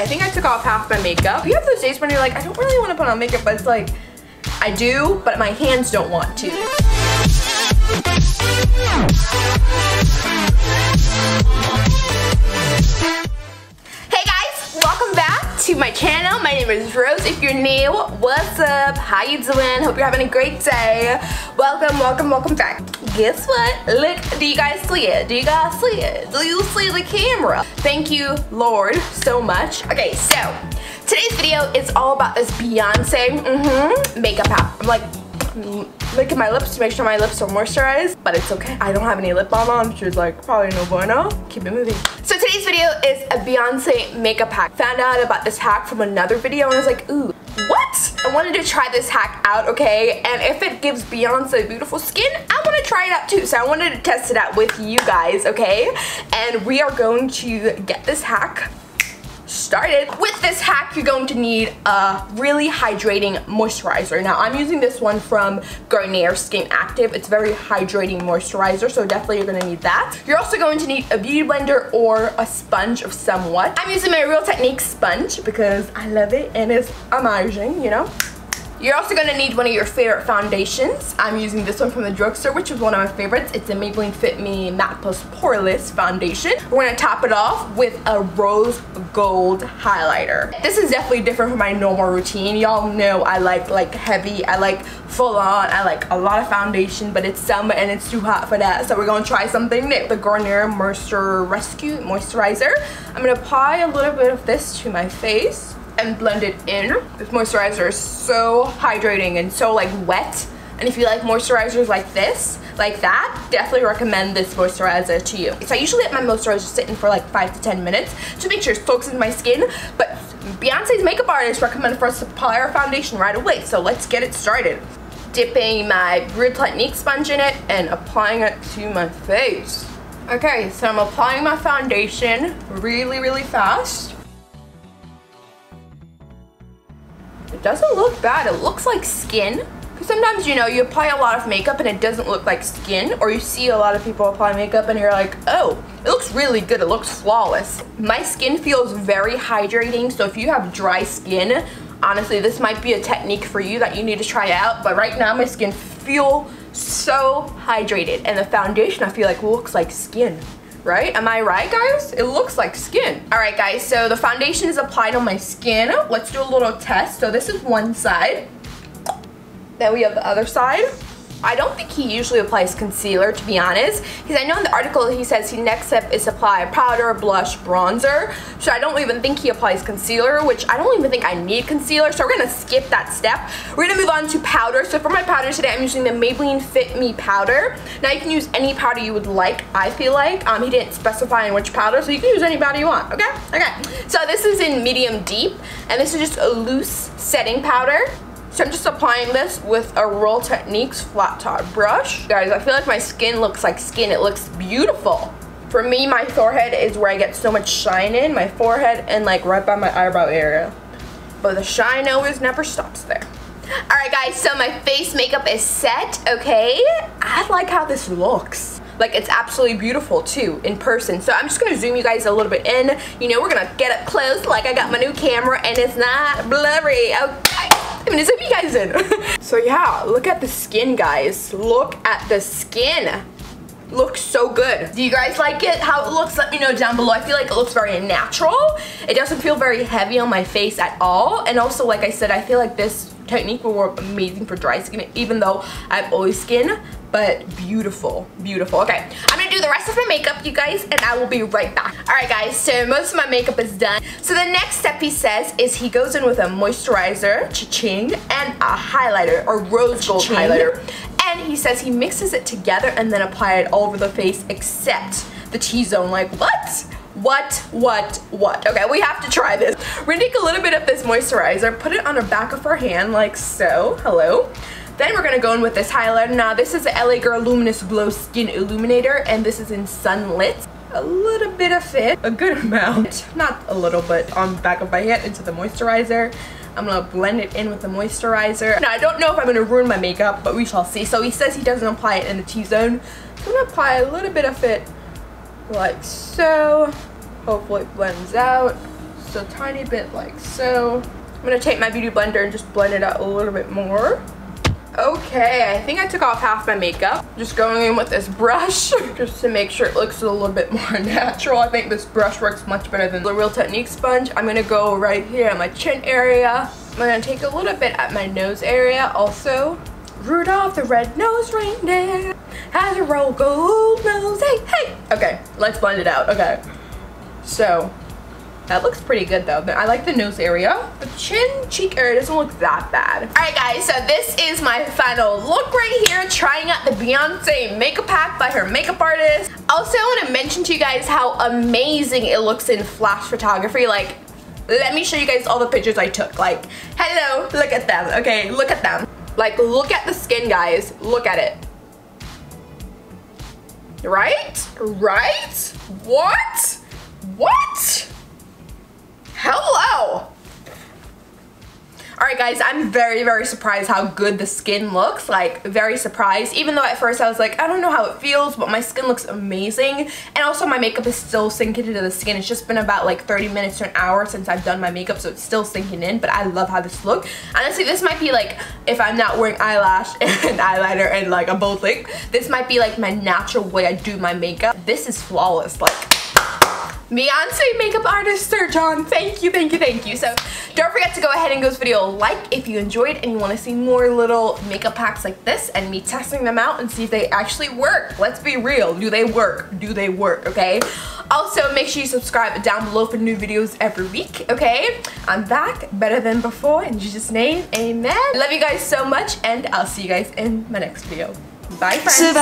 I think I took off half my makeup. You have those days when you're like, I don't really want to put on makeup, but it's like, I do, but my hands don't want to. Hey guys, welcome back to my channel. My name is Rose. If you're new, what's up? How you doing? Hope you're having a great day. Welcome back. Guess what? Look, do you guys see it? Do you guys see it? Do you see the camera? Thank you, Lord, so much. Okay, so today's video is all about this Beyonce makeup app. I'm like licking my lips to make sure my lips are moisturized, but it's okay. I don't have any lip balm on, which is like probably no bueno. Keep it moving. So today's video is a Beyonce makeup hack. Found out about this hack from another video and I was like, ooh, what? I wanted to try this hack out, okay? And if it gives Beyonce beautiful skin, I want to try it out too. So I wanted to test it out with you guys, okay? And we are going to get this hack started. With this hack, you're going to need a really hydrating moisturizer. Now, I'm using this one from Garnier Skin Active. It's very hydrating moisturizer, so definitely you're going to need that. You're also going to need a beauty blender or a sponge of somewhat. I'm using my Real Technique sponge because I love it and it's amazing, you know. You're also going to need one of your favorite foundations. I'm using this one from the drugstore, which is one of my favorites. It's a Maybelline Fit Me Matte Plus Poreless foundation. We're going to top it off with a rose gold highlighter. This is definitely different from my normal routine. Y'all know I like heavy, I like full on, I like a lot of foundation, but it's summer and it's too hot for that. So we're going to try something new. The Garnier Moisture Rescue Moisturizer. I'm going to apply a little bit of this to my face and blend it in. This moisturizer is so hydrating and so like wet, and if you like moisturizers like this, like that, definitely recommend this moisturizer to you. So I usually let my moisturizer sit in for like 5 to 10 minutes to make sure it soaks in my skin, but Beyonce's makeup artist recommended for us to apply our foundation right away, so let's get it started. Dipping my Real Technique sponge in it and applying it to my face. Okay, so I'm applying my foundation really fast. It doesn't look bad. It looks like skin. Because sometimes, you know, you apply a lot of makeup and it doesn't look like skin, or you see a lot of people apply makeup and you're like, oh, it looks really good. It looks flawless. My skin feels very hydrating, so if you have dry skin, honestly, this might be a technique for you that you need to try out. But right now, my skin feels so hydrated, and the foundation, I feel like, looks like skin. Right? Am I right, guys? It looks like skin. All right, guys, so the foundation is applied on my skin. Let's do a little test. So this is one side. Then we have the other side. I don't think he usually applies concealer, to be honest, because I know in the article he says his next step is apply powder, blush, bronzer. So I don't even think he applies concealer, which I don't even think I need concealer, so we're gonna skip that step. We're gonna move on to powder. So for my powder today, I'm using the Maybelline Fit Me powder. Now you can use any powder you would like, I feel like. He didn't specify in which powder, so you can use any powder you want, okay? Okay, so this is in medium deep, and this is just a loose setting powder. So I'm just applying this with a Real Techniques flat top brush. Guys, I feel like my skin looks like skin. It looks beautiful. For me, my forehead is where I get so much shine in. My forehead and like right by my eyebrow area. But the shine always never stops there. Alright guys, so my face makeup is set, okay? I like how this looks. Like, it's absolutely beautiful too in person. So I'm just gonna zoom you guys a little bit in. You know, we're gonna get up close like I got my new camera and it's not blurry, okay? I'm gonna zoom you guys in. So yeah, look at the skin, guys. Look at the skin. Looks so good. Do you guys like it? How it looks? Let me know down below. I feel like it looks very natural. It doesn't feel very heavy on my face at all. And also, like I said, I feel like this technique will work amazing for dry skin, even though I have oily skin. But beautiful, beautiful. Okay, I'm gonna do the rest of my makeup, you guys, and I will be right back. All right, guys, so most of my makeup is done. So the next step, he says, is he goes in with a moisturizer, cha-ching, and a highlighter, or rose gold highlighter. And he says he mixes it together and then apply it all over the face except the T-zone. Like, what? What? Okay, we have to try this. We're gonna take a little bit of this moisturizer, put it on the back of our hand like so. Hello. Then we're gonna go in with this highlighter. Now this is the LA Girl Luminous Glow Skin Illuminator, and this is in Sunlit. A little bit of it, a good amount, not a little, but on the back of my hand into the moisturizer. I'm gonna blend it in with the moisturizer. Now I don't know if I'm gonna ruin my makeup, but we shall see. So he says he doesn't apply it in the T-zone. So I'm gonna apply a little bit of it like so. Hopefully it blends out. just a tiny bit like so. I'm gonna take my beauty blender and just blend it out a little bit more. Okay, I think I took off half my makeup. Just going in with this brush just to make sure it looks a little bit more natural. I think this brush works much better than the Real Technique sponge. I'm gonna go right here at my chin area. I'm gonna take a little bit at my nose area also. Rudolph the red-nosed reindeer has a roll gold nose, hey, hey. Okay, let's blend it out, okay. So, that looks pretty good though. I like the nose area. The chin, cheek area doesn't look that bad. All right guys, so this is my final look right here, trying out the Beyonce makeup pack by her makeup artist. Also, I want to mention to you guys how amazing it looks in flash photography. Like, let me show you guys all the pictures I took. Like, hello, look at them, okay, look at them. Like, look at the skin, guys, look at it. Right? Right? What? What? Hello! Alright guys, I'm very, very surprised how good the skin looks. Like, very surprised. Even though at first I was like, I don't know how it feels, but my skin looks amazing. And also my makeup is still sinking into the skin. It's just been about like 30 minutes to an hour since I've done my makeup, so it's still sinking in, but I love how this looks. Honestly, this might be like, if I'm not wearing eyelash and eyeliner and like a bold lip, this might be like my natural way I do my makeup. This is flawless. Like, Beyonce makeup artist Sir John, thank you, thank you, thank you. So don't forget to go ahead and give this video a like if you enjoyed and you want to see more little makeup packs like this and me testing them out and see if they actually work. Let's be real, do they work? Do they work, okay? Also, make sure you subscribe down below for new videos every week, okay? I'm back, better than before, in Jesus' name, amen. Love you guys so much, and I'll see you guys in my next video. Bye, friends.